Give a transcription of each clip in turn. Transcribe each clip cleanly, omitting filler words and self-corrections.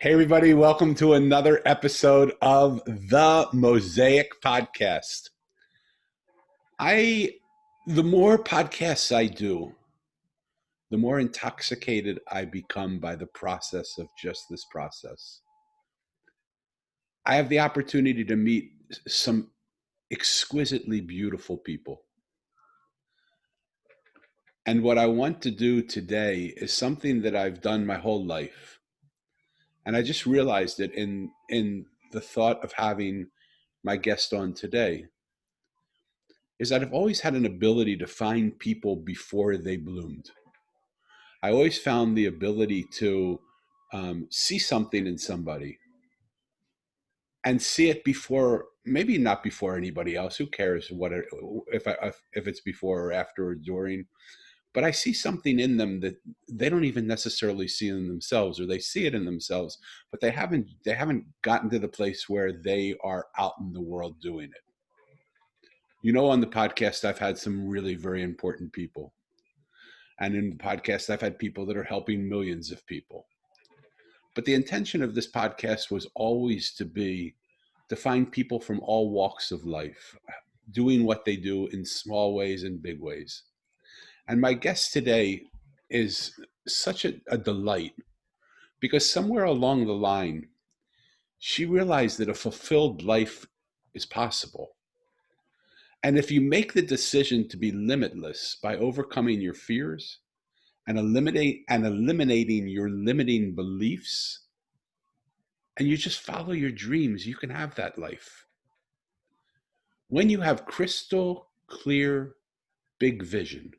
Hey, everybody, welcome to another episode of the Mosaic Podcast. The more podcasts I do, the more intoxicated I become by the process of just this process. I have the opportunity to meet some exquisitely beautiful people. And what I want to do today is something that I've done my whole life. And I just realized it in the thought of having my guest on today is that I've always had an ability to find people before they bloomed. I always found the ability to see something in somebody and see it before, maybe not before anybody else. Who cares if it's before or after or during? But I see something in them that they don't even necessarily see in themselves, or they see it in themselves, but they haven't gotten to the place where they are out in the world doing it. On the podcast, I've had some really very important people. And in the podcast, I've had people that are helping millions of people. But the intention of this podcast was always to find people from all walks of life, doing what they do in small ways and big ways. And my guest today is such a delight because somewhere along the line, she realized that a fulfilled life is possible. And if you make the decision to be limitless by overcoming your fears and eliminating your limiting beliefs, and you just follow your dreams, you can have that life. When you have crystal clear, big vision,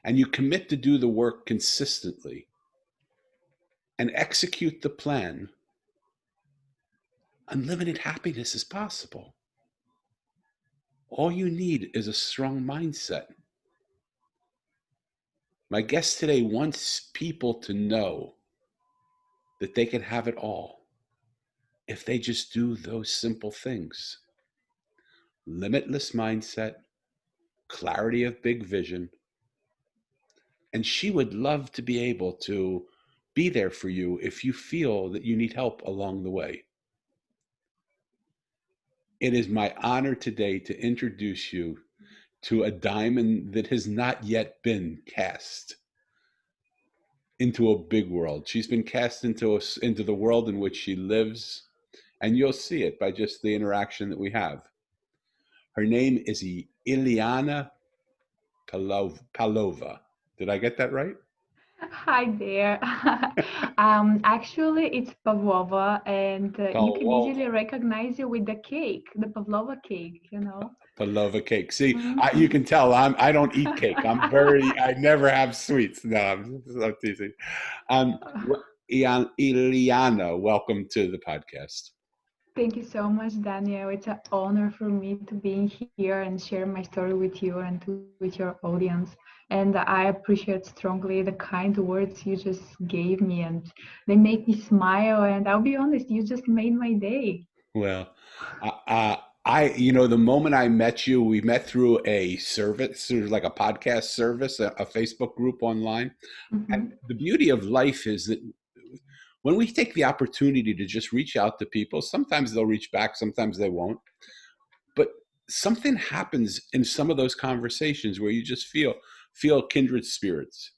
and you commit to do the work consistently and execute the plan, unlimited happiness is possible. All you need is a strong mindset. My guest today wants people to know that they can have it all if they just do those simple things. Limitless mindset, clarity of big vision, and she would love to be able to be there for you if you feel that you need help along the way. It is my honor today to introduce you to a diamond that has not yet been cast into a big world. She's been cast into the world in which she lives, and you'll see it by just the interaction that we have. Her name is Iliyana Palova. Did I get that right? Hi there. Actually, it's pavlova, and you can easily Palova. recognize you with the cake, the pavlova cake. Palova cake. See, you Mhm. can tell I don't eat cake. I never have sweets. No, I'm teasing. Um, Iliyana, welcome to the podcast. Thank you so much, Daniel. It's an honor for me to be here and share my story with you and with your audience. And I appreciate strongly the kind words you just gave me, and they make me smile. And I'll be honest, you just made my day. Well, the moment I met you, we met through a service, through like a podcast service, a Facebook group online. And Mhm. the beauty of life is that when we take the opportunity to just reach out to people, sometimes they'll reach back, sometimes they won't. But something happens in some of those conversations where you just feel kindred spirits.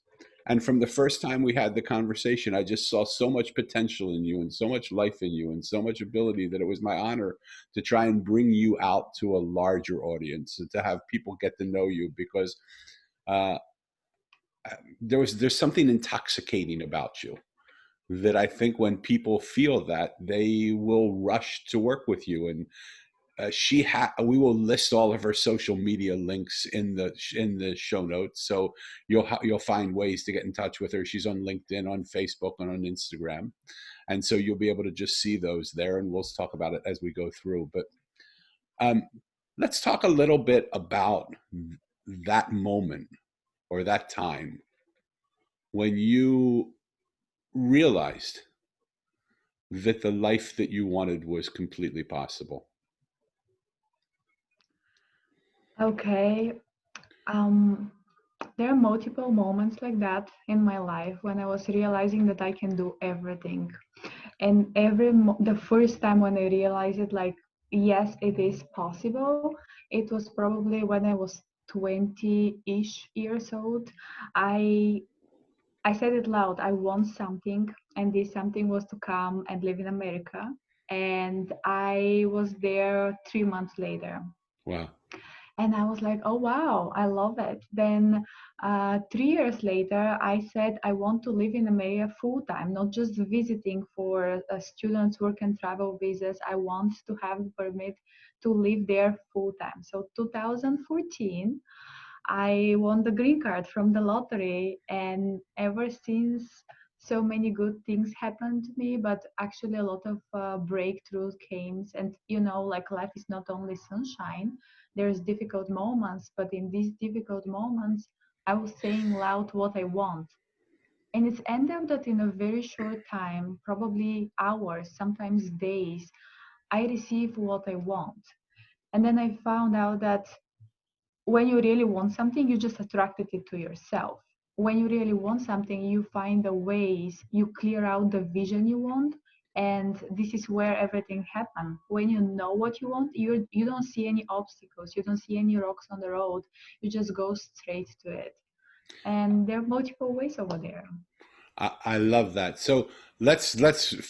And from the first time we had the conversation, I just saw so much potential in you and so much life in you and so much ability that it was my honor to try and bring you out to a larger audience and to have people get to know you because uh, there's something intoxicating about you that I think when people feel that they will rush to work with you. And we will list all of her social media links in the show notes, so you'll find ways to get in touch with her. She's on LinkedIn, on Facebook, and on Instagram, and so you'll be able to just see those there, and we'll talk about it as we go through. But um, let's talk a little bit about that moment or that time when you realized that the life that you wanted was completely possible. Okay. Um, There are multiple moments like that in my life when I was realizing that I can do everything. And the first time when I realized it, like, yes, it is possible, it was probably when I was 20-ish years old. I I said it loud, I want something, and this something was to come and live in America. And I was there 3 months later. Wow. And I was like, oh, wow, I love it. Then 3 years later, I said, I want to live in America full time, not just visiting for students' work and travel visas. I want to have the permit to live there full time. So 2014, I won the green card from the lottery, and ever since, so many good things happened to me, but actually a lot of breakthroughs came. And like life is not only sunshine, there's difficult moments, but in these difficult moments, I was saying loud what I want. And it's ended up that in a very short time, probably hours, sometimes days, I receive what I want. And then I found out that when you really want something, you just attracted it to yourself. When you really want something, you find the ways, you clear out the vision you want, and this is where everything happens. When you know what you want, you don't see any obstacles, you don't see any rocks on the road, you just go straight to it. And there are multiple ways over there. I love that. So let's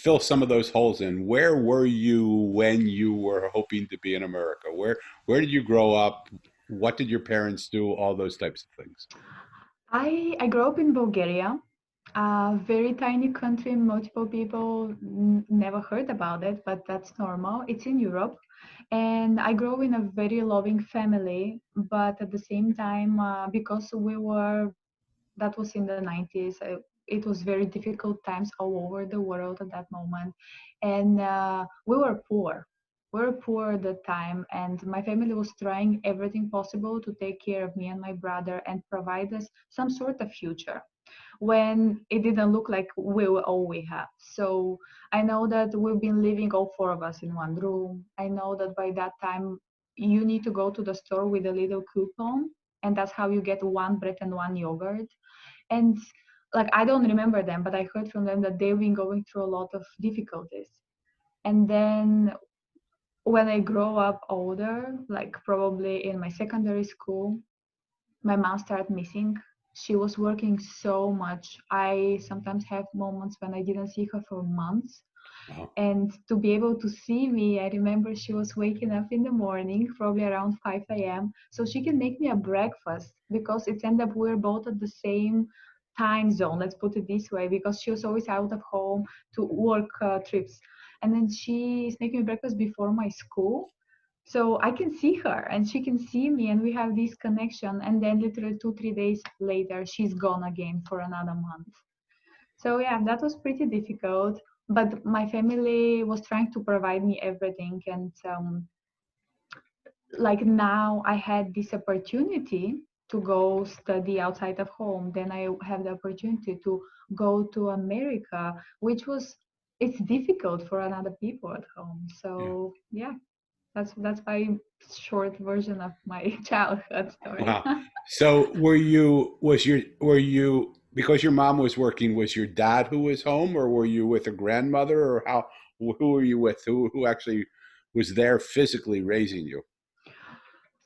fill some of those holes in. Where were you when you were hoping to be in America? Where did you grow up? What did your parents do? All those types of things. I grew up in Bulgaria, a very tiny country. Multiple people never heard about it, but that's normal. It's in Europe. And I grew in a very loving family, but at the same time, because that was in the 90s, it was very difficult times all over the world at that moment. And we were poor. We were poor at the time, and my family was trying everything possible to take care of me and my brother and provide us some sort of future when it didn't look like we were all we have. So I know that we've been living all four of us in one room. I know that by that time you need to go to the store with a little coupon, and that's how you get one bread and one yogurt. And like I don't remember them, but I heard from them that they've been going through a lot of difficulties. And then when I grow up older, like probably in my secondary school, my mom started missing. She was working so much. I sometimes have moments when I didn't see her for months. Wow. And to be able to see me, I remember she was waking up in the morning, probably around 5 a.m., so she can make me a breakfast because it ended up we were both at the same time zone, let's put it this way, because she was always out of home to work trips. And then she's making me breakfast before my school, so I can see her and she can see me, and we have this connection. And then literally 2 3 days later she's gone again for another month. So yeah, that was pretty difficult, but my family was trying to provide me everything. And like now I had this opportunity to go study outside of home. Then I have the opportunity to go to America, which was, it's difficult for another people at home. Yeah. So yeah, that's my short version of my childhood story. Wow. So were you because your mom was working, was your dad who was home, or were you with a grandmother, or who were you with? Who actually was there physically raising you?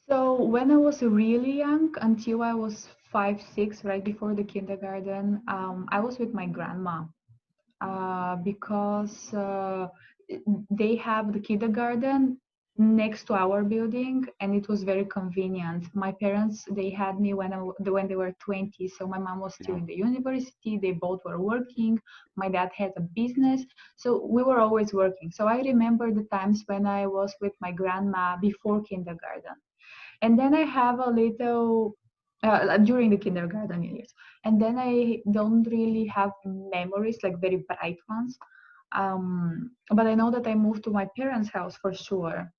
So when I was really young, until I was 5 6, right before the kindergarten, I was with my grandma because they have the kindergarten next to our building, and it was very convenient. My parents, they had me when they were 20, so my mom was still Wow. in the university. They both were working. My dad had a business, so we were always working. So I remember the times when I was with my grandma before kindergarten. And then I have a little during the kindergarten years. And then I don't really have memories, like very bright ones. But I know that I moved to my parents' house for sure.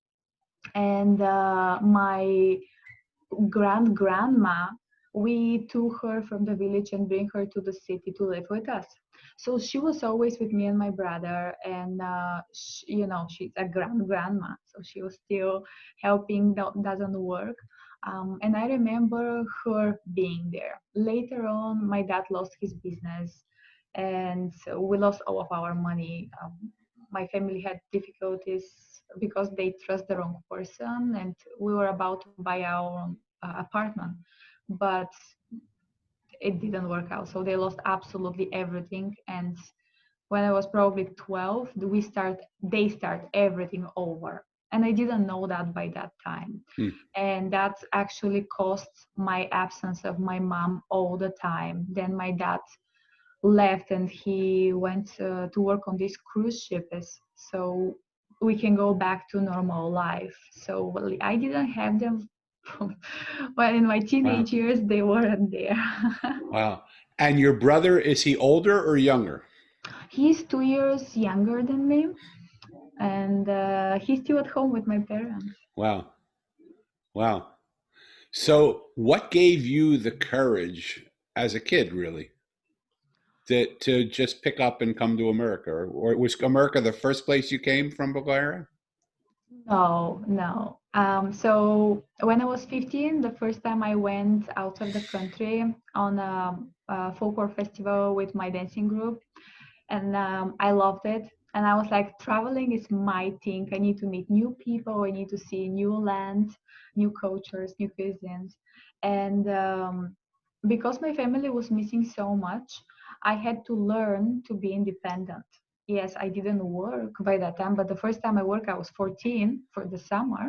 And my grandma, we took her from the village and bring her to the city to live with us. So she was always with me and my brother. And she's a grandma, so she was still helping. Doesn't work. And I remember her being there. Later on, my dad lost his business and we lost all of our money. My family had difficulties because they trust the wrong person, and we were about to buy our own apartment, but it didn't work out. So they lost absolutely everything. And when I was probably 12, they start everything over. And I didn't know that by that time. Hmm. And that actually caused my absence of my mom all the time. Then my dad left and he went to work on these cruise ships. So we can go back to normal life. So well, I didn't have them. Well, in my Wow. teenage years, they weren't there. Wow. And your brother, is he older or younger? He's 2 years younger than me, and he's still at home with my parents. Wow. Wow. So, what gave you the courage as a kid, really, to just pick up and come to America? Or was America the first place you came from, Bulgaria? No, no. So when I was 15, the first time I went out of the country on a folklore festival with my dancing group, and I loved it. And I was like, traveling is my thing. I need to meet new people. I need to see new lands, new cultures, new cuisines. And because my family was missing so much, I had to learn to be independent. Yes, I didn't work by that time, but the first time I worked, I was 14 for the summer.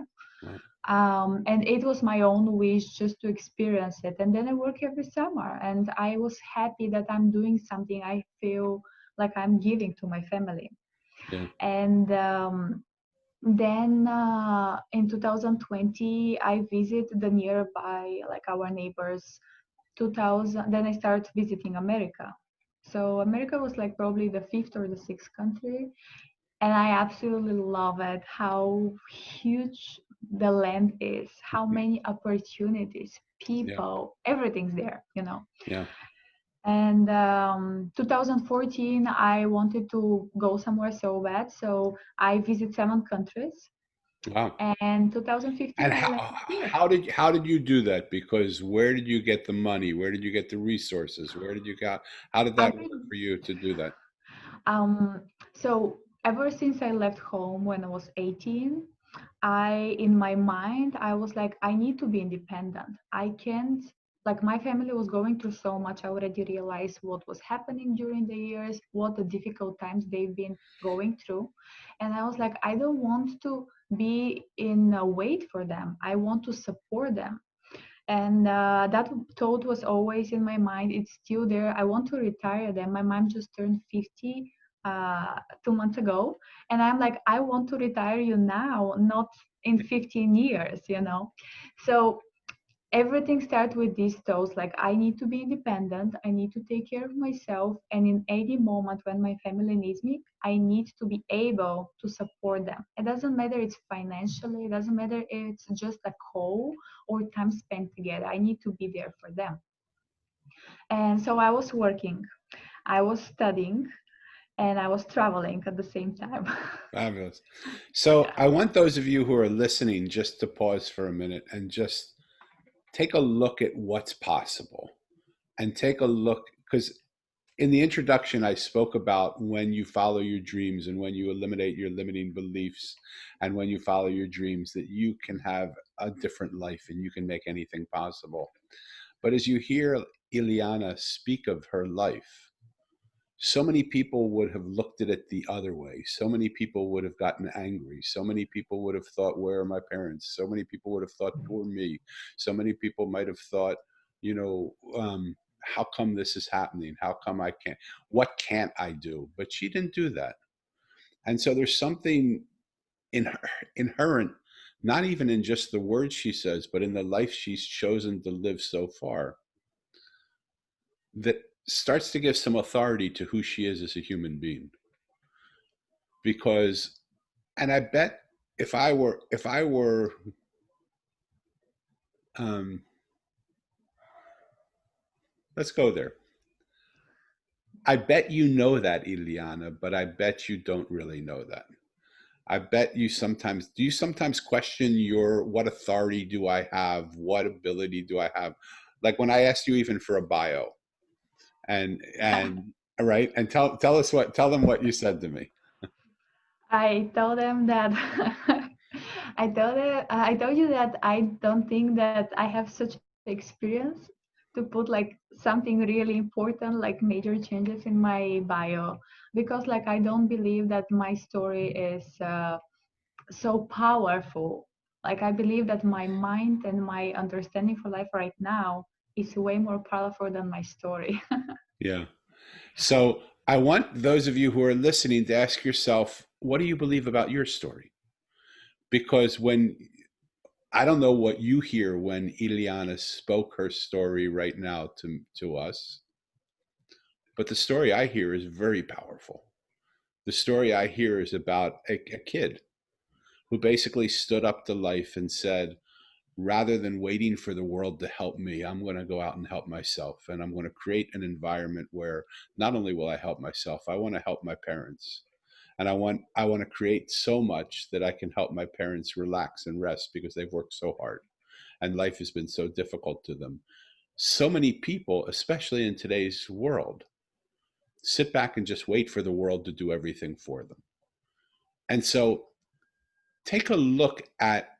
Wow. And it was my own wish just to experience it. And then I work every summer, and I was happy that I'm doing something I feel like I'm giving to my family. Yeah. And then in 2020, I visited the nearby, like our neighbors. 2000, then I started visiting America. So America was like probably the fifth or the sixth country, and I absolutely love it. How huge the land is, how many opportunities, Yeah. people, everything's there. Yeah. And 2014, I wanted to go somewhere so bad, so I visited 7 countries. Wow. And 2015, And I how landed here. how did you do that? Because where did you get the money? Where did you get the resources? Where did you got? How did I that work mean, for you to do that? so ever since I left home when I was 18, in my mind, I was like, I need to be independent. I can't, like, my family was going through so much. I already realized what was happening during the years, what the difficult times they've been going through. And I was like, I don't want to be in a wait for them. I want to support them. And that thought was always in my mind. It's still there. I want to retire them. My mom just turned 50 uh, 2 months ago, and I'm like, I want to retire you now, not in 15 years. So everything starts with these thoughts, like I need to be independent, I need to take care of myself, and in any moment when my family needs me, I need to be able to support them. It doesn't matter it's financially, it doesn't matter if it's just a call or time spent together. I need to be there for them. And so I was working, I was studying, and I was traveling at the same time. Fabulous. So Yeah. I want those of you who are listening just to pause for a minute and just take a look at what's possible and take a look, because in the introduction I spoke about when you follow your dreams and when you eliminate your limiting beliefs and when you follow your dreams that you can have a different life and you can make anything possible. But as you hear Iliyana speak of her life, so many people would have looked at it the other way. So many people would have gotten angry. So many people would have thought, where are my parents? So many people would have thought, poor me. So many people might have thought, you know, how come this is happening? How come I can't? What can't I do? But she didn't do that. And so there's something in her, inherent, not even in just the words she says, but in the life she's chosen to live so far, that starts to give some authority to who she is as a human being. Because, and I bet if I were um, let's go there. I bet you know that, Iliyana, but I bet you don't really know that. I bet you sometimes, do you sometimes question your, what authority do I have? What ability do I have? Like when I asked you even for a bio, and right, and tell us what, tell them what you said to me. I told them that I told you that I don't think that I have such experience to put like something really important like major changes in my bio, because like I don't believe that my story is so powerful. Like I believe that my mind and my understanding for life right now is way more powerful than my story. Yeah. So I want those of you who are listening to ask yourself, what do you believe about your story? Because when, I don't know what you hear when Iliyana spoke her story right now to us, but the story I hear is very powerful. The story I hear is about a kid who basically stood up to life and said, rather than waiting for the world to help me, I'm going to go out and help myself. And I'm going to create an environment where not only will I help myself, I want to help my parents. And I want to create so much that I can help my parents relax and rest because they've worked so hard and life has been so difficult to them. So many people, especially in today's world, sit back and just wait for the world to do everything for them. And so take a look at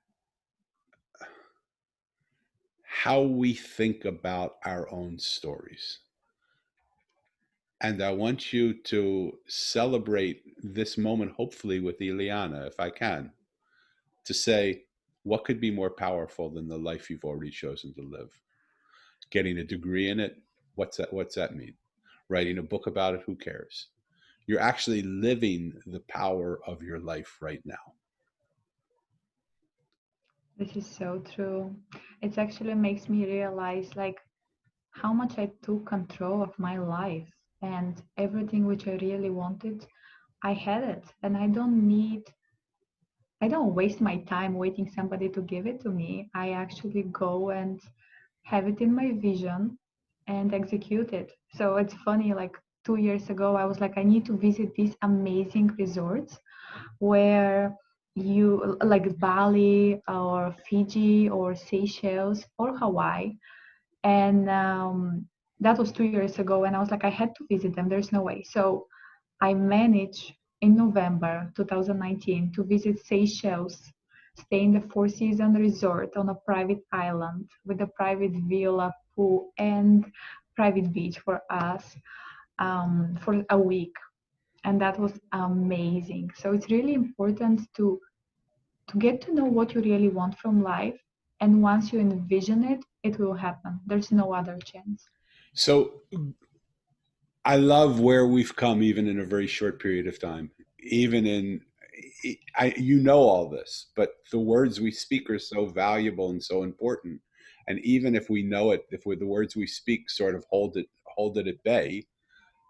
how we think about our own stories. And I want you to celebrate this moment, hopefully with Iliyana, if I can, to say, what could be more powerful than the life you've already chosen to live? Getting a degree in it, what's that mean? Writing a book about it, who cares? You're actually living the power of your life right now. This is so true. It actually makes me realize like how much I took control of my life, and everything which I really wanted, I had it. And I don't waste my time waiting somebody to give it to me. I actually go and have it in my vision and execute it. So it's funny, like 2 years ago, I was like, I need to visit these amazing resorts where you like Bali or Fiji or Seychelles or Hawaii. And that was 2 years ago. And I was like, I had to visit them. There's no way. So I managed in November 2019 to visit Seychelles, stay in the Four Seasons Resort on a private island with a private villa, pool, and private beach for us for a week. And that was amazing. So it's really important to get to know what you really want from life. And once you envision it, it will happen. There's no other chance. So I love where we've come, even in a very short period of time. Even in, you know all this, but the words we speak are so valuable and so important. And even if we know it, if the words we speak sort of hold it at bay,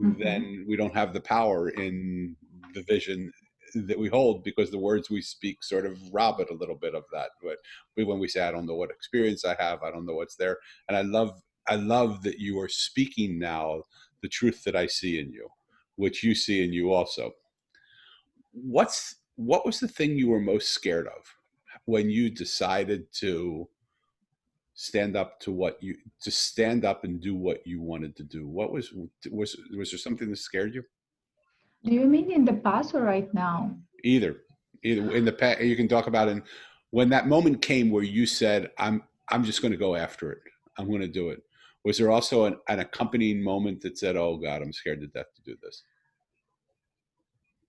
Hmm. then we don't have the power in the vision that we hold because the words we speak sort of rob it a little bit of that. But when we say, I don't know what experience I have, I don't know what's there. And I love that you are speaking now the truth that I see in you, which you see in you also. What was the thing you were most scared of when you decided to stand up and do what you wanted to do? Was there something that scared you? Do you mean in the past or right now? Either either in the past, you can talk about it when that moment came where you said, I'm just going to go after it, I'm going to do it. Was there also an accompanying moment that said, oh god, I'm scared to death to do this?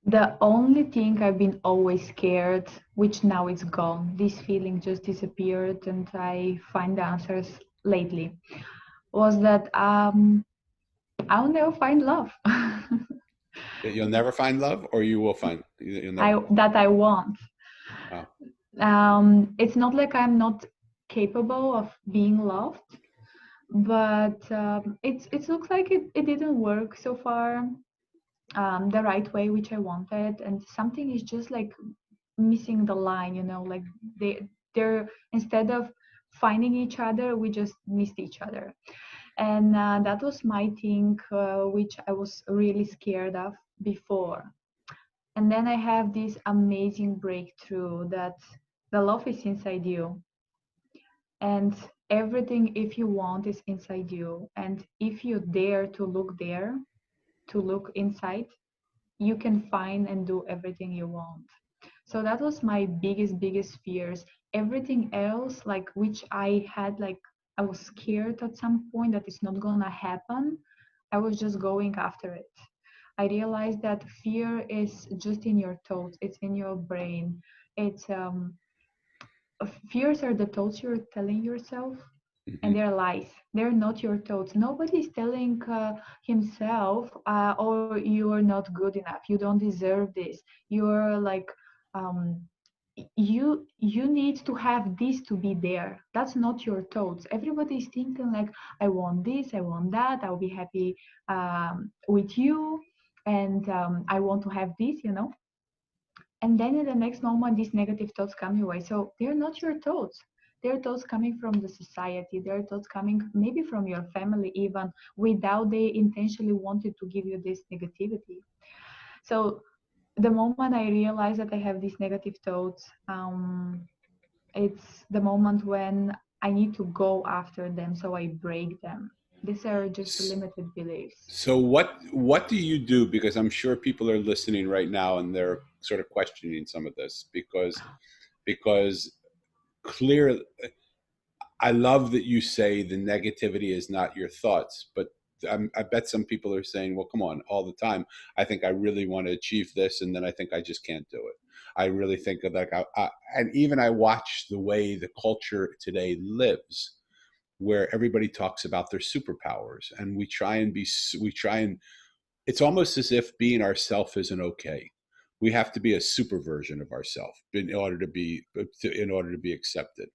The only thing I've been always scared, which now is gone, this feeling just disappeared and I find the answers lately, was that I'll never find love. That you'll never find love, or you will find, you'll never. I want. Wow. It's not like I'm not capable of being loved, but it looks like it didn't work so far the right way which I wanted, and something is just like missing the line, like they're instead of finding each other, we just missed each other. And that was my thing, which I was really scared of before. And then I have this amazing breakthrough that the love is inside you, and everything, if you want, is inside you. And if you dare to look there, to look inside, you can find and do everything you want. So that was my biggest fears. Everything else, like, which I had, like, I was scared at some point that it's not gonna happen, I was just going after it. I realized that fear is just in your thoughts, it's in your brain. It's Fears are the thoughts you're telling yourself, and Hmm. they're lies. They're not your thoughts. Nobody's telling himself, or you're not good enough, you don't deserve this, you're like, um, you need to have this to be there. That's not your thoughts. Everybody's thinking like, I want this, I want that, I'll be happy with you, and I want to have this. And then in the next moment these negative thoughts come your way. So they're not your thoughts, they're thoughts coming from the society, they're thoughts coming maybe from your family even, without they intentionally wanted to give you this negativity. So the moment I realize that I have these negative thoughts, it's the moment when I need to go after them, so I break them. These are just limited beliefs. So what do you do? Because I'm sure people are listening right now and they're sort of questioning some of this because clear. I love that you say the negativity is not your thoughts, but I bet some people are saying, "Well, come on, all the time. I think I really want to achieve this, and then I think I just can't do it. I really think of like, and even I watch the way the culture today lives, where everybody talks about their superpowers, and we try and it's almost as if being ourself isn't okay. We have to be a super version of ourselves in order to be accepted.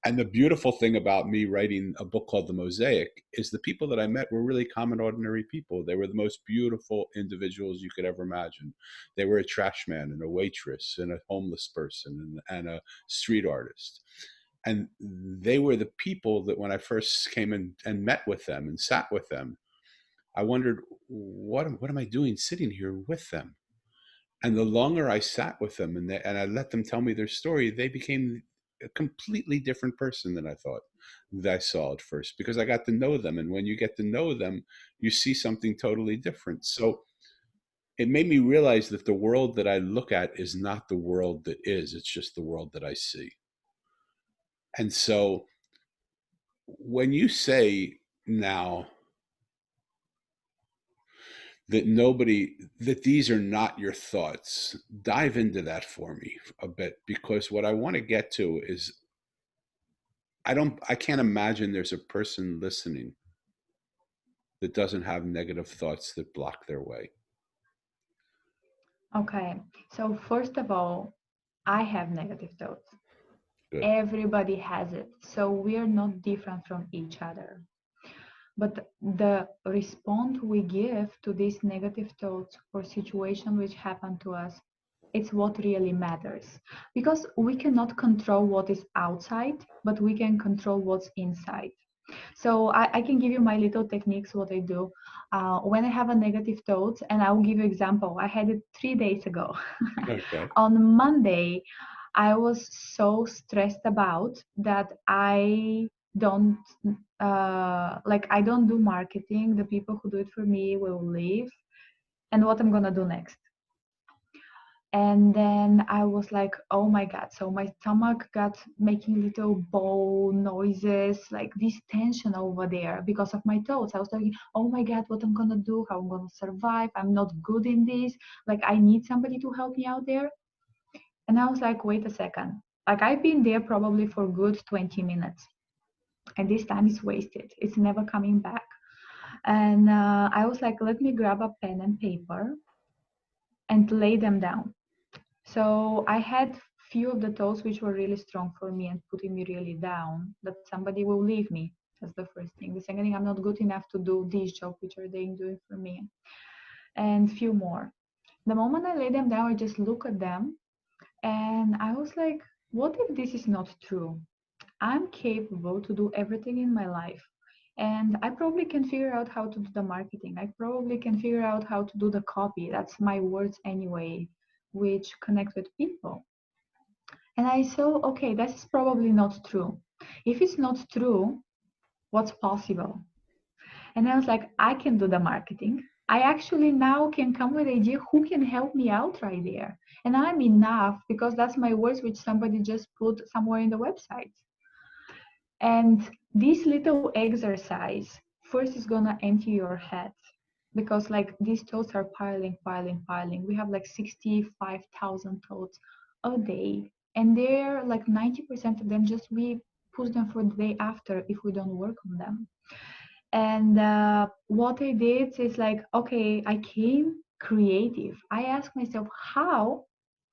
And the beautiful thing about me writing a book called The Mosaic is the people that I met were really common, ordinary people. They were the most beautiful individuals you could ever imagine. They were a trash man and a waitress and a homeless person and a street artist. And they were the people that when I first came in and met with them and sat with them, I wondered, what am I doing sitting here with them? And the longer I sat with them and I let them tell me their story, they became a completely different person than I thought that I saw at first because I got to know them. And when you get to know them, you see something totally different. So it made me realize that the world that I look at is not the world that is, it's just the world that I see. And so when you say now that these are not your thoughts, dive into that for me a bit, because what I want to get to is I can't imagine there's a person listening that doesn't have negative thoughts that block their way. Okay, so first of all, I have negative thoughts. Good. Everybody has it. So we are not different from each other. But the response we give to these negative thoughts or situation which happen to us, it's what really matters. Because we cannot control what is outside, but we can control what's inside. So I can give you my little techniques, what I do. When I have a negative thought, and I'll give you example. I had it 3 days ago. Okay. On Monday, I was so stressed about that don't I don't do marketing. The people who do it for me will leave, and what I'm gonna do next. And then I was like, oh my God. So my stomach got making little bowl noises, like this tension over there because of my thoughts. I was thinking, oh my God, what I'm gonna do, how I'm gonna survive. I'm not good in this. Like, I need somebody to help me out there. And I was like, wait a second. Like, I've been there probably for good 20 minutes. And this time is wasted. It's never coming back. And I was like, let me grab a pen and paper and lay them down. So I had few of the thoughts which were really strong for me and putting me really down, that somebody will leave me. That's the first thing. The second thing, I'm not good enough to do this job which are they doing for me, and few more. The moment I lay them down, I just look at them and I was like, what if this is not true? I'm capable to do everything in my life. And I probably can figure out how to do the marketing. I probably can figure out how to do the copy. That's my words anyway. which connect with people. And I saw, okay, this is probably not true. If it's not true, what's possible? And I was like, I can do the marketing. I actually now can come with an idea who can help me out right there. And I'm enough because that's my words which somebody just put somewhere in the website. And this little exercise first is gonna empty your head because like these thoughts are piling. We have like 65,000 thoughts a day. And they're like 90% of them just we push them for the day after if we don't work on them. And what I did is like, okay, I came creative. I asked myself how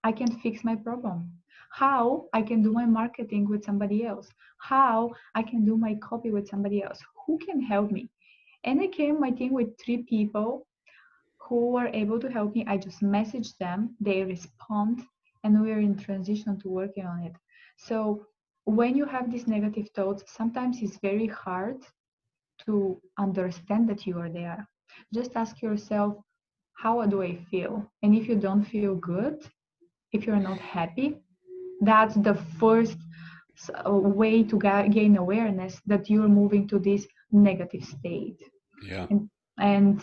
I can fix my problem, how I can do my marketing with somebody else, how I can do my copy with somebody else, who can help me. And I came my team with 3 people who were able to help me. I just messaged them, they respond, and we're in transition to working on it. So when you have these negative thoughts, sometimes it's very hard to understand that you are there. Just ask yourself, how do I feel? And if you don't feel good, if you're not happy, that's the first way to gain awareness that you're moving to this negative state. Yeah. And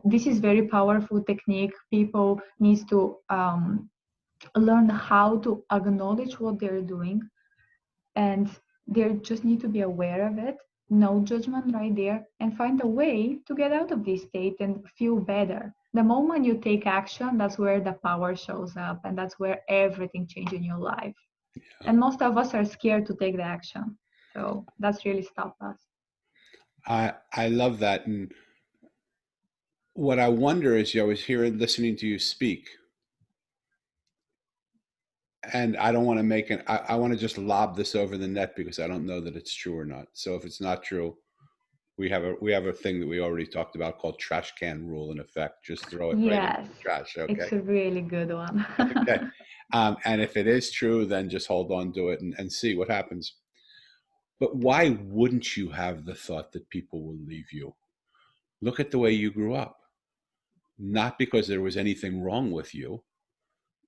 this is very powerful technique. People needs to learn how to acknowledge what they're doing, and they just need to be aware of it, no judgment right there, and find a way to get out of this state and feel better. The moment you take action, that's where the power shows up, and that's where everything changes in your life. Yeah. And most of us are scared to take the action, so that's really stopped us. I love that. And what I wonder is, I was here listening to you speak, and I don't want to make an. I want to just lob this over the net because I don't know that it's true or not. So if it's not true, we have a thing that we already talked about called trash can rule in effect. Just throw it right into Yes, the trash. Okay. it's a really good one. Okay. And if it is true, then just hold on to it and see what happens. But why wouldn't you have the thought that people will leave you? Look at the way you grew up. Not because there was anything wrong with you,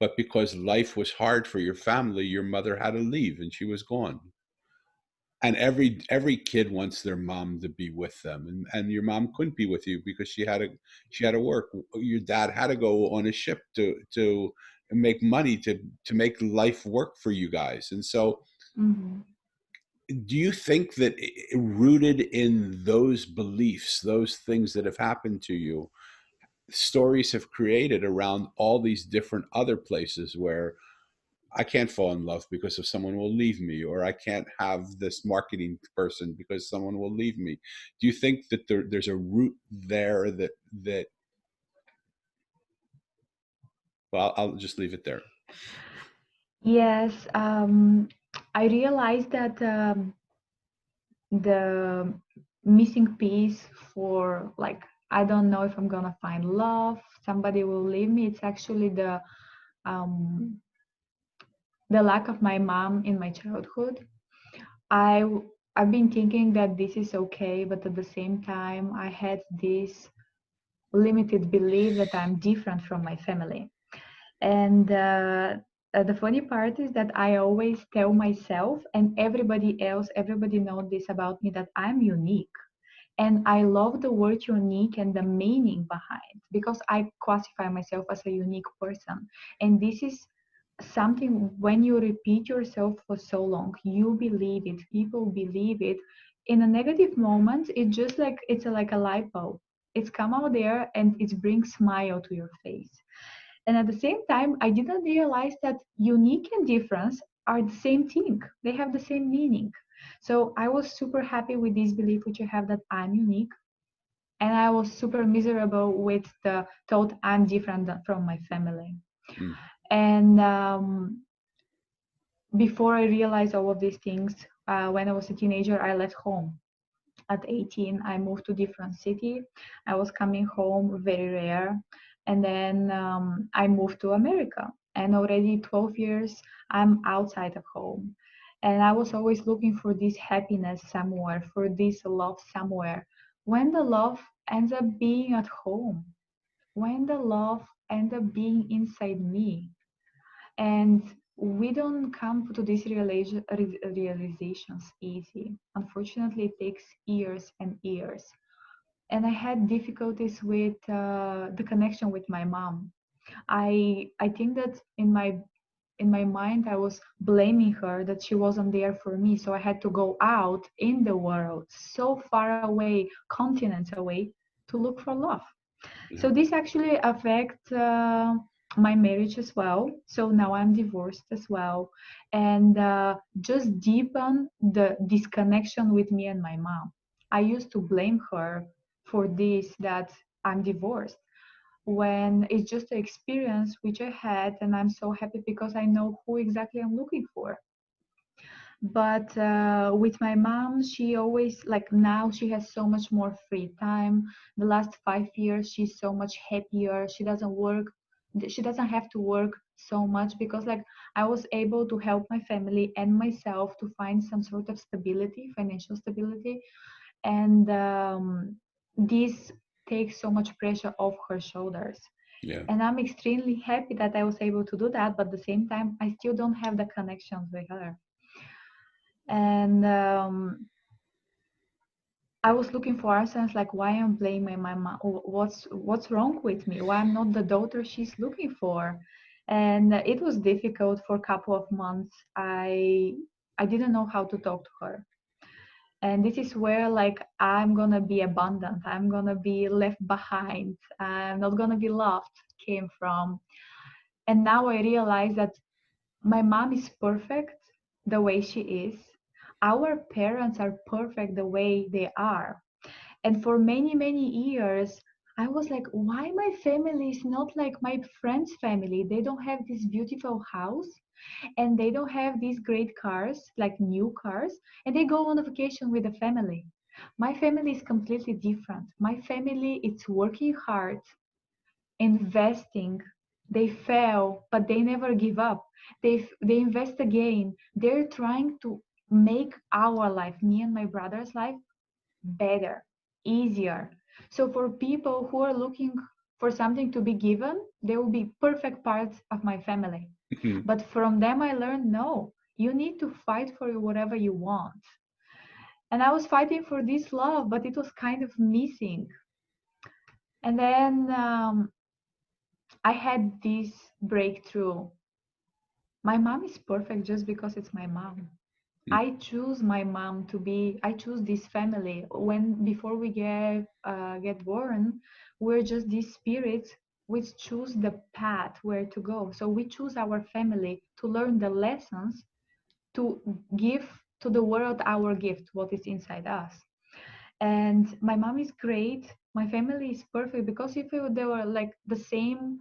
but because life was hard for your family. Your mother had to leave and she was gone. And every kid wants their mom to be with them, and your mom couldn't be with you because she had to work. Your dad had to go on a ship to make money to make life work for you guys. And so Mhm. do you think that rooted in those beliefs, those things that have happened to you, stories have created around all these different other places where I can't fall in love because if someone will leave me, or I can't have this marketing person because someone will leave me? Do you think that there's a root there that well, I'll just leave it there. Yes, I realized that the missing piece for like I don't know if I'm gonna find love, somebody will leave me. It's actually um, the lack of my mom in my childhood. I I've been thinking that this is okay, but at the same time, I had this limited belief that I'm different from my family. And the funny part is that I always tell myself and everybody else, everybody knows this about me, that I'm unique. And I love the word unique and the meaning behind because I classify myself as a unique person. And this is something when you repeat yourself for so long, you believe it, people believe it. In a negative moment, it's just like it's like a light bulb. It's come out there and it brings smile to your face. And at the same time, I didn't realize that unique and difference are the same thing. They have the same meaning. So I was super happy with this belief which I have that I'm unique. And I was super miserable with the thought I'm different from my family. Mm. And before I realized all of these things, when I was a teenager, I left home. At 18, I moved to different city. I was coming home very rare. And then I moved to America. And already 12 years, I'm outside of home. And I was always looking for this happiness somewhere, for this love somewhere. When the love ends up being at home, when the love end up being inside me. And we don't come to these realizations easy. Unfortunately, it takes years and years. And I had difficulties with the connection with my mom. I think that in my mind I was blaming her that she wasn't there for me, so I had to go out in the world so far away, continents away, to look for love. So Yeah. this actually affects my marriage as well. So now I'm divorced as well, and just deepen the disconnection with me and my mom. I used to blame her for this, that I'm divorced, when it's just an experience which I had, and I'm so happy because I know who exactly I'm looking for. But with my mom, she always, like, now she has so much more free time. The last 5 years she's so much happier. She doesn't have to work so much because, like, I was able to help my family and myself to find some sort of stability, financial stability. And this takes so much pressure off her shoulders. Yeah. And I'm extremely happy that I was able to do that, but at the same time I still don't have the connections with her. And I was looking for answers, like, why I'm blaming my mom, what's wrong with me, why I'm not the daughter she's looking for. And it was difficult for a couple of months. I didn't know how to talk to her. And this is where, like, I'm gonna be abandoned, I'm gonna be left behind, I'm not gonna be loved, came from. And now I realize that my mom is perfect the way she is. Our parents are perfect the way they are. And for many, many years, I was like, why my family is not like my friend's family? They don't have this beautiful house, and they don't have these great cars, like new cars, and they go on a vacation with the family. My family is completely different. My family, it's working hard, investing. They fail, but they never give up. They invest again. They're trying to make our life, me and my brother's life, better, easier. So for people who are looking for something to be given, they will be perfect parts of my family. Mhm. But from them I learned, no, you need to fight for whatever you want. And I was fighting for this love, but it was kind of missing. And then I had this breakthrough. My mom is perfect just because it's my mom. I choose my mom to be. I choose this family. When before we get born, we're just these spirits which choose the path where to go. So we choose our family to learn the lessons, to give to the world our gift, what is inside us. And my mom is great. My family is perfect because if they were like the same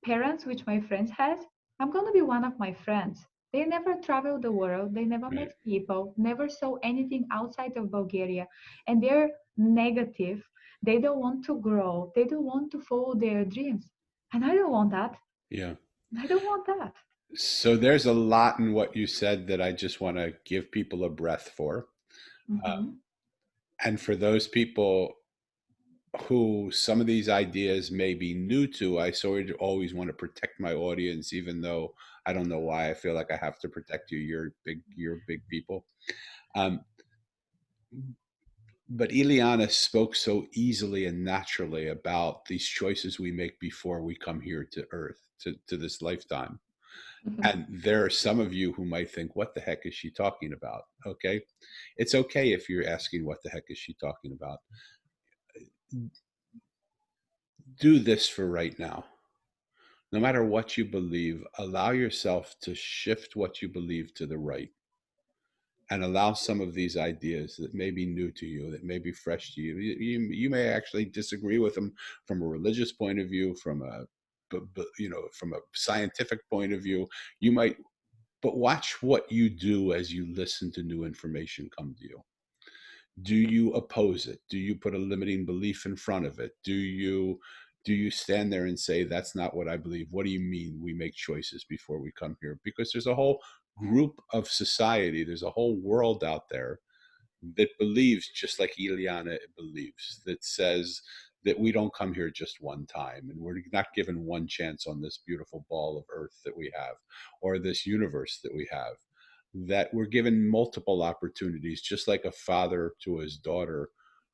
parents which my friends has, I'm gonna be one of my friends. They never traveled the world, they never Right. met people, never saw anything outside of Bulgaria, and they're negative. They don't want to grow, they don't want to follow their dreams. And I don't want that. Yeah. I don't want that. So there's a lot in what you said that I just want to give people a breath for. Mm-hmm. And for those people who some of these ideas may be new to, I sort of always want to protect my audience, even though I don't know why I feel like I have to protect you. You're big people. Um, but Ileana spoke so easily and naturally about these choices we make before we come here to Earth, to this lifetime. And there are some of you who might think, what the heck is she talking about? Okay. It's okay if you're asking, what the heck is she talking about? Do this for right now. No matter what you believe, allow yourself to shift what you believe to the right and allow some of these ideas that may be new to you, that may be fresh to you. You may actually disagree with them from a religious point of view, from a from a scientific point of view. You might, but watch what you do as you listen to new information come to you. Do you oppose it? Do you put a limiting belief in front of it? Do you stand there and say, that's not what I believe? What do you mean we make choices before we come here? Because there's a whole group of society, there's a whole world out there that believes just like Ileana believes, that says that we don't come here just one time, and we're not given one chance on this beautiful ball of earth that we have, or this universe that we have, that we're given multiple opportunities, just like a father to his daughter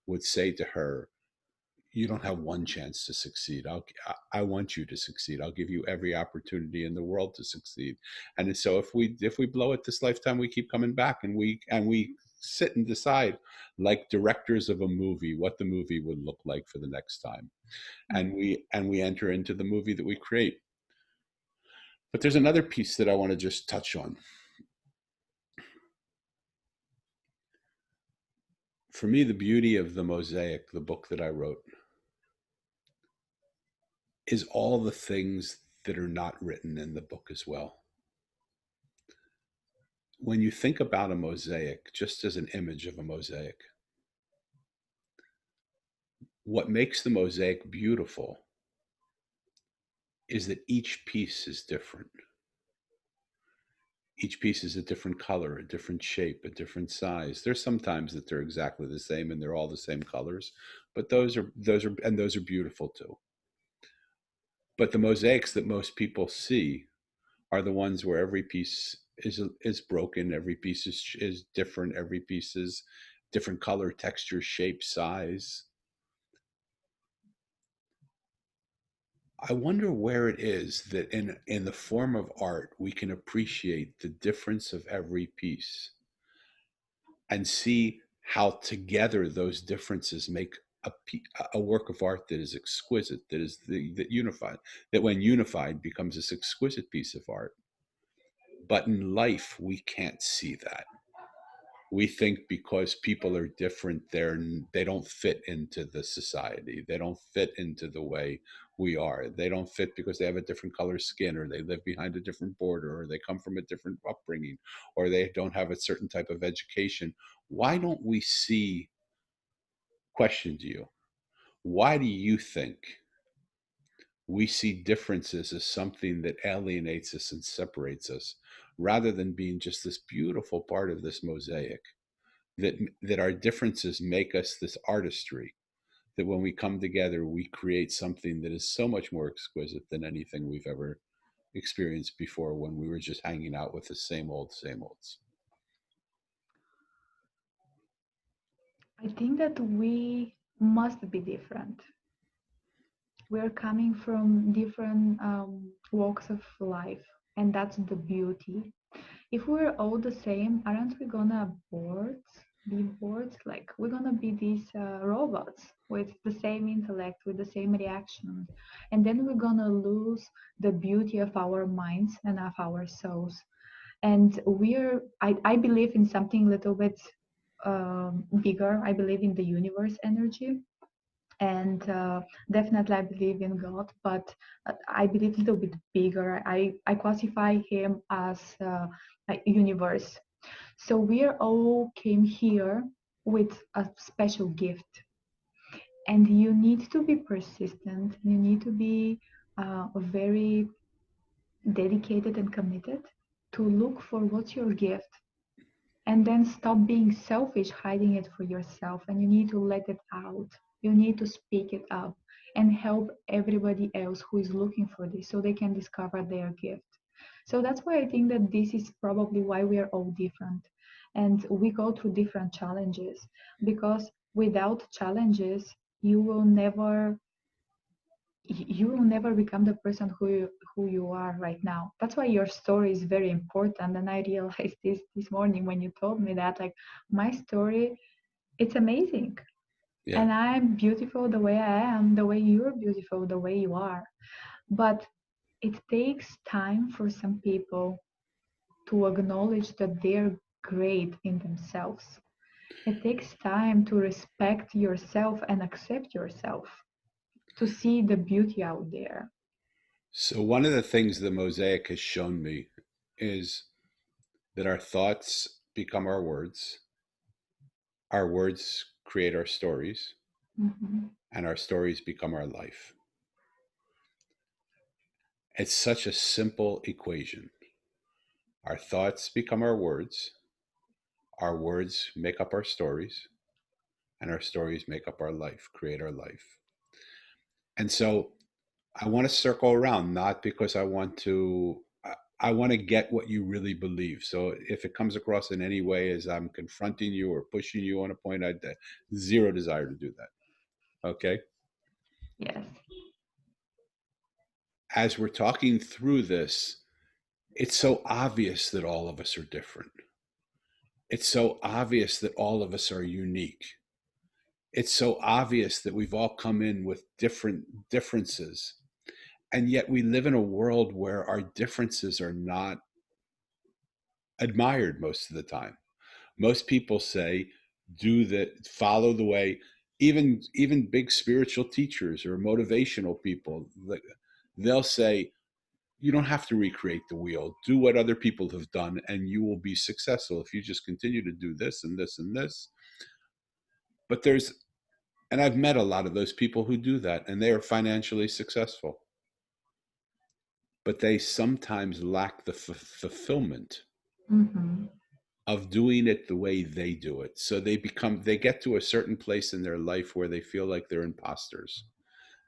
would say to her, you don't have one chance to succeed. I want you to succeed. I'll give you every opportunity in the world to succeed. And so if we blow it this lifetime, we keep coming back, and we sit and decide, like directors of a movie, what the movie would look like for the next time. And we enter into the movie that we create. But there's another piece that I want to just touch on. For me, the beauty of the Mosaic, the book that I wrote, is all the things that are not written in the book as well. When you think about a mosaic, just as an image of a mosaic, what makes the mosaic beautiful is that each piece is different. Each piece is a different color, a different shape, a different size. There's sometimes that they're exactly the same and they're all the same colors, but those are beautiful too. But the mosaics that most people see are the ones where every piece is broken, every piece is different, every piece is different color, texture, shape, size. I wonder where it is that in the form of art we can appreciate the difference of every piece and see how together those differences make a work of art that is exquisite, that unified, that when unified becomes this exquisite piece of art. But in life we can't see that. We think because people are different, they don't fit into the society, they don't fit into the way we are, they don't fit because they have a different color skin, or they live behind a different border, or they come from a different upbringing, or they don't have a certain type of education. Why don't we see, question to you, why do you think we see differences as something that alienates us and separates us, rather than being just this beautiful part of this mosaic, that our differences make us this artistry, that when we come together we create something that is so much more exquisite than anything we've ever experienced before, when we were just hanging out with the same olds. I think that we must be different. We're coming from different walks of life, and that's the beauty. If we're all the same, aren't we gonna be bored? Like we're gonna be these robots with the same intellect, with the same reactions, and then we're gonna lose the beauty of our minds and of our souls. And I believe in something a little bit bigger. I believe in the universe energy, and definitely I believe in God, but I believe a little bit bigger. I classify him as a universe. So we all came here with a special gift, and you need to be persistent. You need to be very dedicated and committed to look for what's your gift, and then stop being selfish, hiding it for yourself. And you need to let it out. You need to speak it up and help everybody else who is looking for this so they can discover their gift. So that's why I think that this is probably why we are all different, and we go through different challenges, because without challenges you will never become the person who you are right now. That's why your story is very important. And I realized this morning when you told me that, like, my story, it's amazing. Yeah. And I'm beautiful the way I am, the way you're beautiful, the way you are. But it takes time for some people to acknowledge that they're great in themselves. It takes time to respect yourself and accept yourself, to see the beauty out there. So one of the things the mosaic has shown me is that our thoughts become our words create our stories, Mhm. and our stories become our life. It's such a simple equation. Our thoughts become our words make up our stories, and our stories make up our life, create our life. And so I want to circle around, not because I want to. I want to get what you really believe. So if it comes across in any way as I'm confronting you or pushing you on a point, I zero desire to do that. Okay. Yes. As we're talking through this, it's so obvious that all of us are different. It's so obvious that all of us are unique. It's so obvious that we've all come in with different differences. And yet we live in a world where our differences are not admired most of the time. Most people say, do that, follow the way. Even big spiritual teachers or motivational people, they'll say, you don't have to recreate the wheel. Do what other people have done, and you will be successful if you just continue to do this and this and this. But and I've met a lot of those people who do that, and they are financially successful. But they sometimes lack the fulfillment Mm-hmm. of doing it the way they do it. So they get to a certain place in their life where they feel like they're imposters.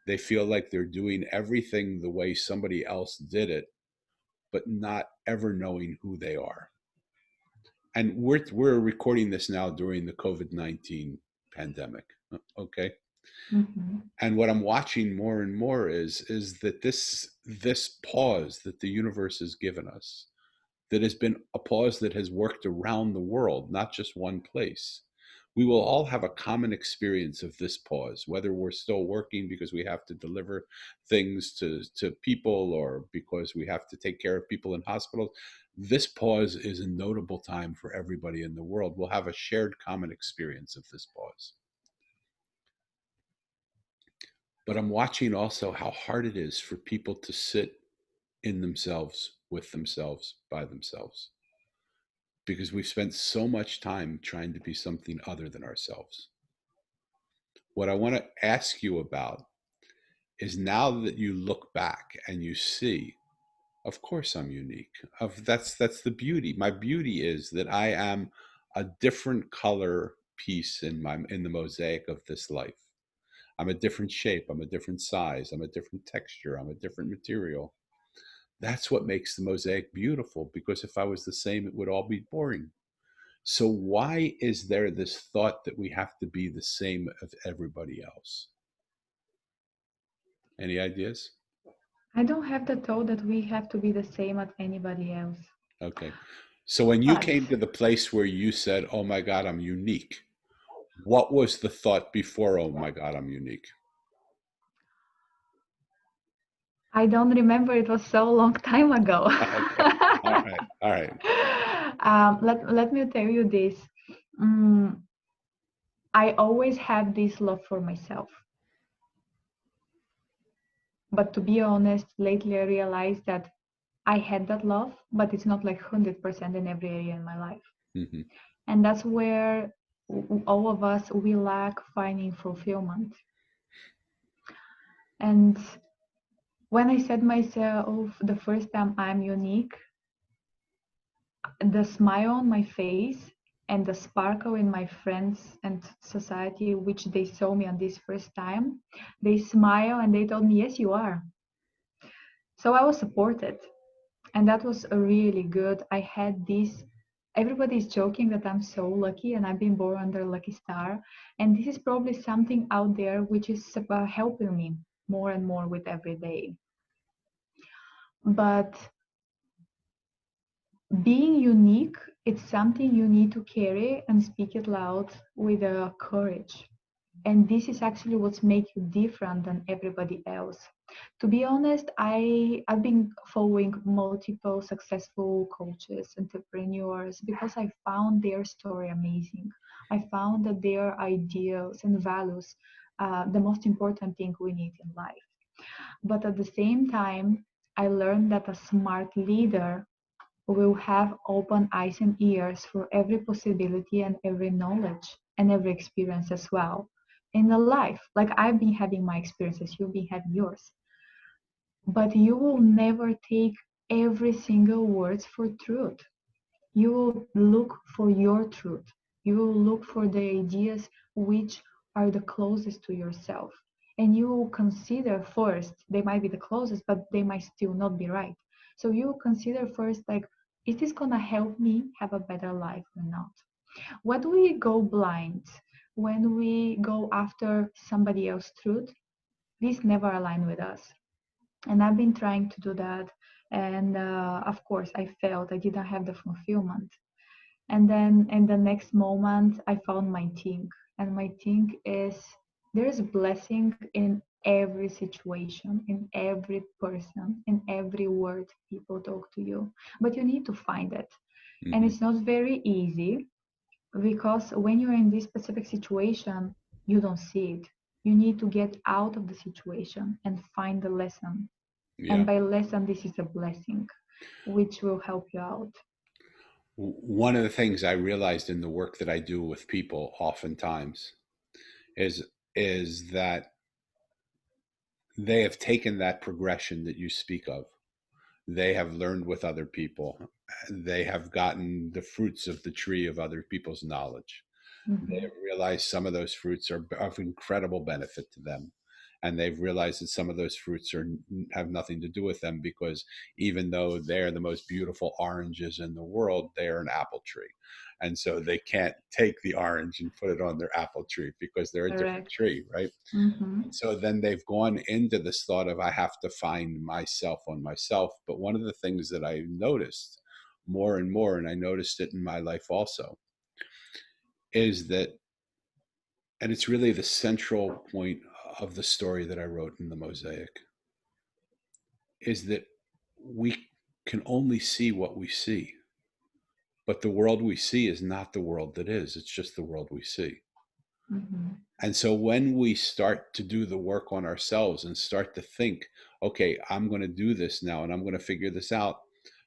They feel like they're doing everything the way somebody else did it, but not ever knowing who they are. And we're recording this now during the COVID-19 pandemic. Okay. Mm-hmm. And what I'm watching more and more is that this pause that the universe has given us, that has been a pause that has worked around the world, not just one place. We will all have a common experience of this pause, whether we're still working because we have to deliver things to people or because we have to take care of people in hospitals. This pause is a notable time for everybody in the world. We'll have a shared common experience of this pause. But I'm watching also how hard it is for people to sit in themselves, with themselves, by themselves, because we've spent so much time trying to be something other than ourselves. What I want to ask you about is, now that you look back and you see, of course I'm unique. That's the beauty. My beauty is that I am a different color piece in the mosaic of this life. I'm a different shape, I'm a different size, I'm a different texture, I'm a different material. That's what makes the mosaic beautiful, because if I was the same, it would all be boring. So why is there this thought that we have to be the same as everybody else? Any ideas? I don't have the thought that we have to be the same as anybody else. Okay. So when you But came to the place where you said, "Oh my God, I'm unique," what was the thought before, "Oh my God, I'm unique"? I don't remember, it was so long time ago. Okay. All right. All right. Let me tell you this. Mm, I always had this love for myself. But to be honest, lately I realized that I had that love, but it's not like 100% in every area in my life. Mm-hmm. And that's where all of us, we lack finding fulfillment. And when I said myself the first time I'm unique, the smile on my face and the sparkle in my friends and society, which they saw me on this first time, they smile and they told me, yes, you are. So I was supported. And that was a really good. I had this. Everybody's joking that I'm so lucky and I've been born under a lucky star. And this is probably something out there which is helping me more and more with every day. But being unique, it's something you need to carry and speak it loud with courage. And this is actually what's make you different than everybody else. To be honest, I've been following multiple successful coaches, entrepreneurs, because I found their story amazing. I found that their ideals and values, the most important thing we need in life. But at the same time, I learned that a smart leader will have open eyes and ears for every possibility and every knowledge and every experience as well in the life. Like I've been having my experiences, you've been having yours, but you will never take every single words for truth. You will look for your truth. You will look for the ideas which are the closest to yourself. and you consider first, they might be the closest, but they might still not be right. So you consider first, like, is this gonna help me have a better life or not? When we go blind, when we go after somebody else's truth, this never align with us. And I've been trying to do that. And of course, I felt I didn't have the fulfillment. And then in the next moment, I found my thing. And my thing is there is blessing in every situation, in every person, in every word people talk to you. But you need to find it. And Hmm. it's not very easy because when you're in this specific situation, you don't see it. You need to get out of the situation and find the lesson. And Yeah. by lesson, this is a blessing, which will help you out. One of the things I realized in the work that I do with people oftentimes is is that they have taken that progression that you speak of. They have learned with other people. They have gotten the fruits of the tree of other people's knowledge. They Hmm. have realized some of those fruits are of incredible benefit to them. And they've realized that some of those fruits have nothing to do with them because even though they're the most beautiful oranges in the world, they are an apple tree. And so they can't take the orange and put it on their apple tree because they're a different Correct. tree, right? Hmm. And so then they've gone into this thought of, I have to find myself on myself. But one of the things that I noticed more and more, and I noticed it in my life also, is that, and it's really the central point of the story that I wrote in the Mosaic, is that we can only see what we see. But the world we see is not the world that is, it's just the world we see. Hmm. And so when we start to do the work on ourselves and start to think, okay, I'm going to do this now and I'm going to figure this out,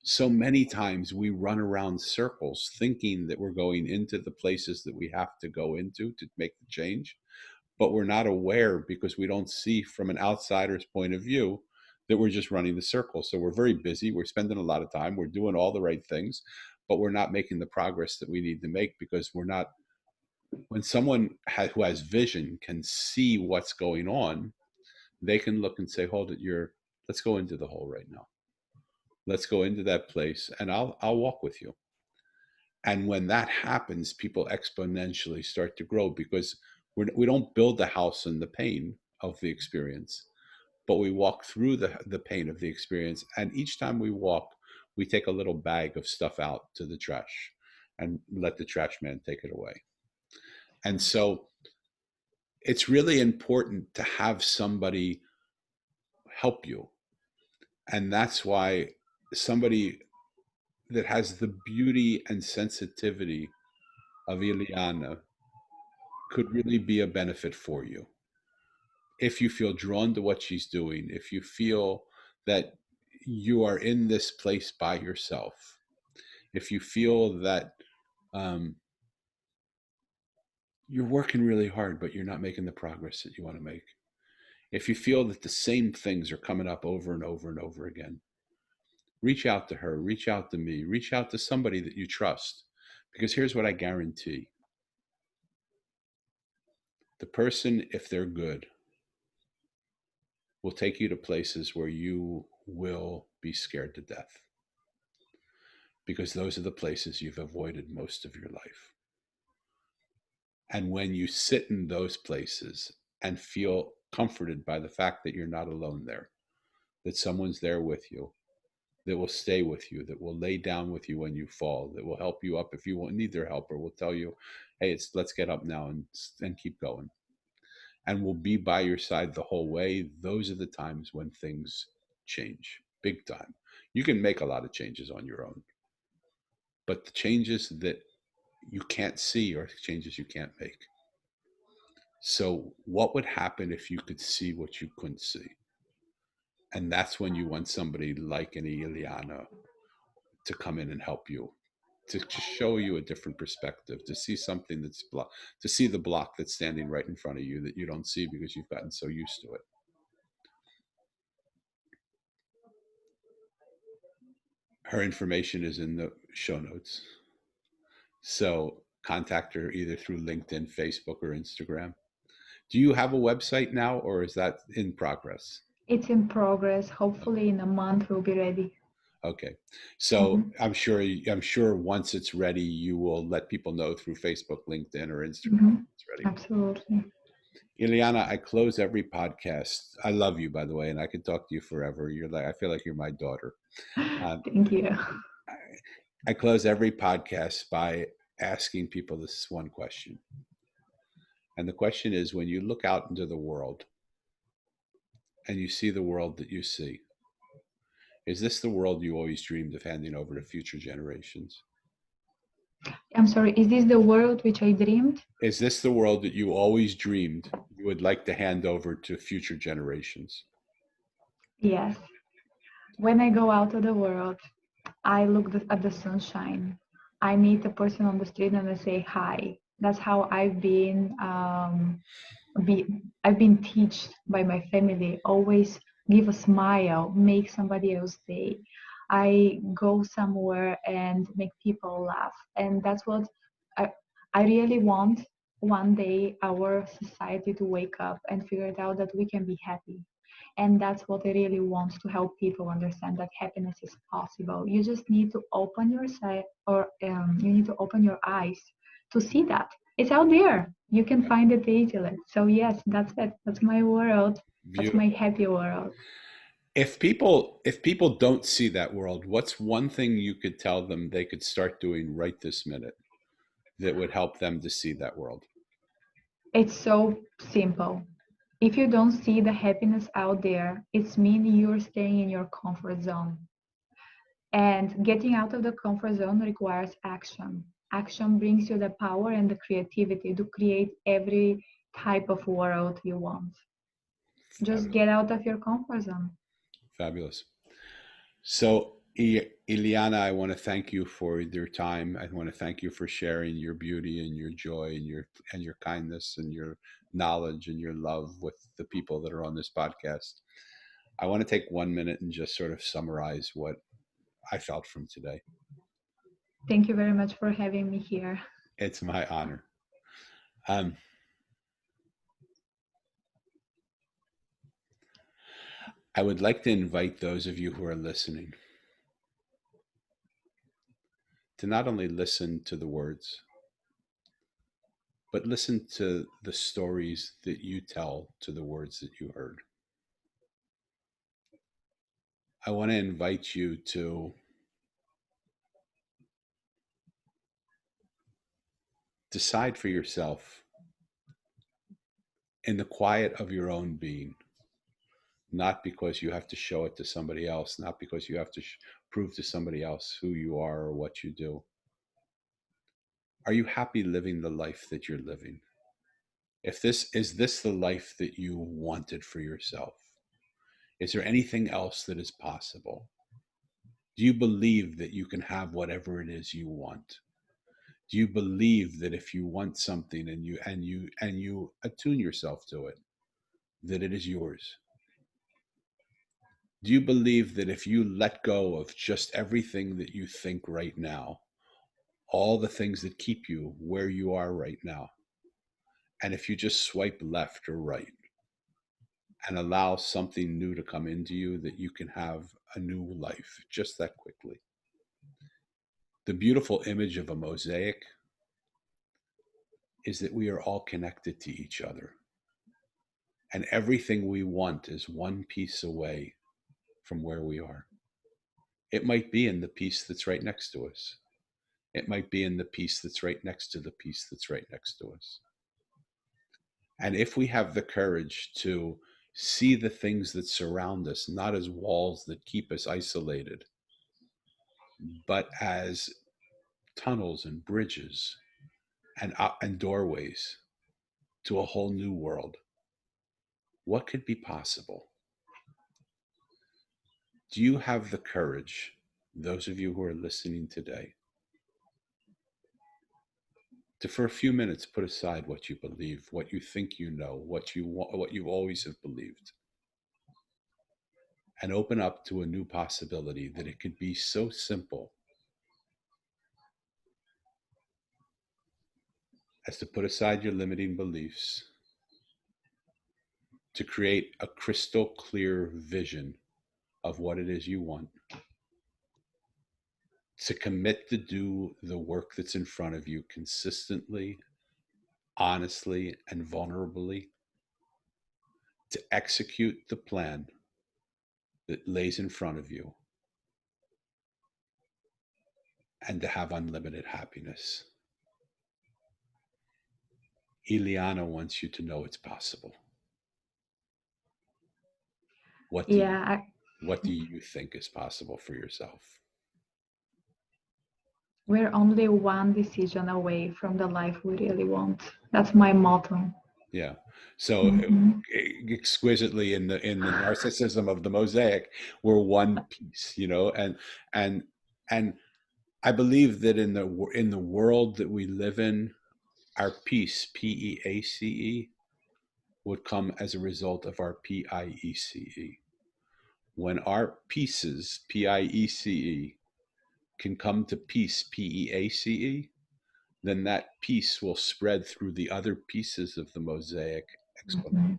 so many times we run around circles thinking that we're going into the places that we have to go into to make the change, but we're not aware because we don't see from an outsider's point of view that we're just running the circle. So we're very busy, we're spending a lot of time, we're doing all the right things, but we're not making the progress that we need to make because we're not. When someone who has vision can see what's going on, they can look and say, hold it, you're, let's go into the hole right now, let's go into that place and I'll walk with you. And when that happens, people exponentially start to grow because we don't build the house in the pain of the experience, but we walk through the pain of the experience. And each time we walk, we take a little bag of stuff out to the trash and let the trash man take it away. And so it's really important to have somebody help you. And that's why somebody that has the beauty and sensitivity of Iliyana could really be a benefit for you. If you feel drawn to what she's doing, if you feel that you are in this place by yourself, if you feel that um, you're working really hard, but you're not making the progress that you want to make, if you feel that the same things are coming up over and over and over again, reach out to her, reach out to me, reach out to somebody that you trust. Because here's what I guarantee: the person, if they're good, will take you to places where you will be scared to death because those are the places you've avoided most of your life. And when you sit in those places and feel comforted by the fact that you're not alone there, that someone's there with you, that will stay with you, that will lay down with you when you fall, that will help you up if you need their help, or will tell you, hey, let's get up now and keep going, and will be by your side the whole way. Those are the times when things change big time. You can make a lot of changes on your own, but the changes that you can't see are changes you can't make. So, what would happen if you could see what you couldn't see? And that's when you want somebody like an Iliyana to come in and help you, to show you a different perspective, to see something that's to see the block that's standing right in front of you that you don't see because you've gotten so used to it. Her information is in the show notes. So contact her either through LinkedIn, Facebook, or Instagram. Do you have a website now, or is that in progress? It's in progress. Hopefully, in a month, we'll be ready. Okay. So Hmm. I'm sure once it's ready, you will let people know through Facebook, LinkedIn, or Instagram Hmm. when it's ready. Absolutely. Iliyana, I close every podcast. I love you, by the way, and I could talk to you forever. I feel like you're my daughter. Um, Thank you. I, I close every podcast by asking people this one question. And the question is, when you look out into the world and you see the world that you see, is this the world you always dreamed of handing over to future generations? I'm sorry, is this the world which I dreamed? Is this the world that you always dreamed you would like to hand over to future generations? Yes. When I go out of the world, I look at the sunshine. I meet a person on the street and I say hi. That's how be I've been taught by my family. Always give a smile, make somebody else day. I go somewhere and make people laugh, and that's what I I really want one day our society to wake up and figure it out that we can be happy. And that's what I really want to help people understand that happiness is possible. You just need to open your side, or you need to open your eyes to see that it's out there. You can Yeah. find it easily. So yes, that's it. That's my world. That's my Beautiful. happy world. If people don't see that world, what's one thing you could tell them they could start doing right this minute that would help them to see that world? It's so simple. If you don't see the happiness out there, it's mean you're staying in your comfort zone. And getting out of the comfort zone requires action. Action brings you the power and the creativity to create every type of world you want. Just Fabulous. get out of your comfort zone. Fabulous. So, Ileana, I want to thank you for your time. I want to thank you for sharing your beauty and your joy and your kindness and your knowledge and your love with the people that are on this podcast. I want to take 1 minute and just sort of summarize what I felt from today. Thank you very much for having me here. It's my honor. Um, I would like to invite those of you who are listening to not only listen to the words, but listen to the stories that you tell to the words that you heard. I want to invite you to decide for yourself in the quiet of your own being, not because you have to show it to somebody else, not because you have to prove to somebody else who you are or what you do. Are you happy living the life that you're living? If this is this the life that you wanted for yourself? Is there anything else that is possible? Do you believe that you can have whatever it is you want? Do you believe that if you want something and you attune yourself to it, that it is yours? Do you believe that if you let go of just everything that you think right now, all the things that keep you where you are right now, and if you just swipe left or right and allow something new to come into you, that you can have a new life just that quickly? The beautiful image of a mosaic is that we are all connected to each other, and everything we want is one piece away from where we are. It might be in the piece that's right next to us. It might be in the piece that's right next to the piece that's right next to us. And if we have the courage to see the things that surround us, not as walls that keep us isolated, but as tunnels and bridges and doorways to a whole new world, what could be possible? Do you have the courage, those of you who are listening today, to for a few minutes put aside what you believe, what you think you know, what you want, what you always have believed, and open up to a new possibility that it could be so simple as to put aside your limiting beliefs to create a crystal clear vision of what it is you want, to commit to do the work that's in front of you consistently, honestly, and vulnerably, to execute the plan that lays in front of you, and to have unlimited happiness. Iliyana wants you to know it's possible. What do you Yeah, what do you think is possible for yourself? we're only one decision away from the life we really want. That's my motto. Yeah. So Hmm. exquisitely in the narcissism of the mosaic, we're one piece, and and I believe that in the world that we live in, our peace, PEACE, would come as a result of our PIECE. When our pieces, PIECE, can come to peace, PEACE, then that peace will spread through the other pieces of the mosaic exponentially. Hmm.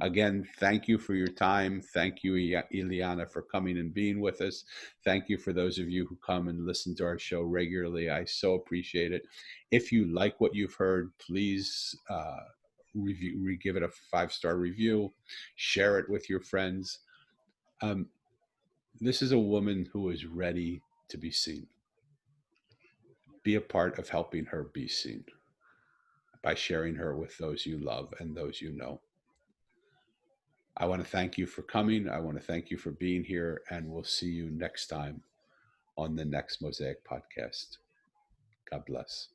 Again, thank you for your time. Thank you, Iliyana, for coming and being with us. Thank you for those of you who come and listen to our show regularly. I so appreciate it. If you like what you've heard, please give it a 5-star review, share it with your friends. Um, this is a woman who is ready to be seen. Be a part of helping her be seen by sharing her with those you love and those you know. I want to thank you for coming. I want to thank you for being here, and we'll see you next time on the next Mosaic podcast. God bless.